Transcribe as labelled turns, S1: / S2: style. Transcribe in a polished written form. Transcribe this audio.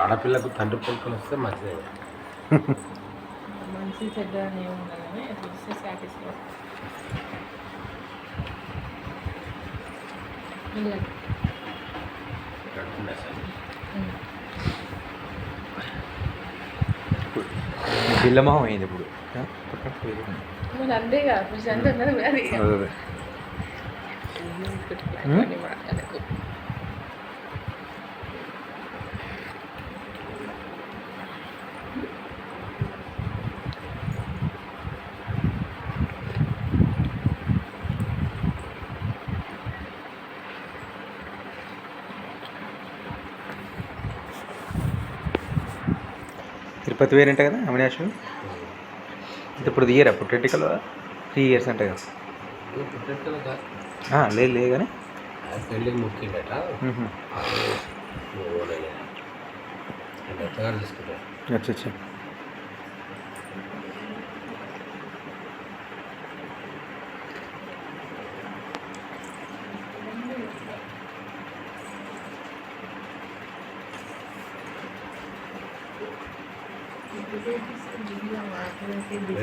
S1: ఆడపిల్లకు తండ్రి పొలుకలు వస్తే మంచిదే.
S2: మంచి చెడ్డ అని ఏముండగానే చూస్తే సాటిస్ఫై.
S3: పిల్లమోహం అయింది ఇప్పుడు.
S2: మరి అంతేగా కొంచెం అంత ఉన్నది అది
S3: తిరుపతి వేరంట కదా అవినాష్. ఇప్పుడు తీయరా పుట్టెంటికలు 3 years అంటే కదా. లేదు కానీ
S1: పెళ్ళికి ముఖ్యంట తీసుకుంటారు.
S3: అచ్చా
S2: Video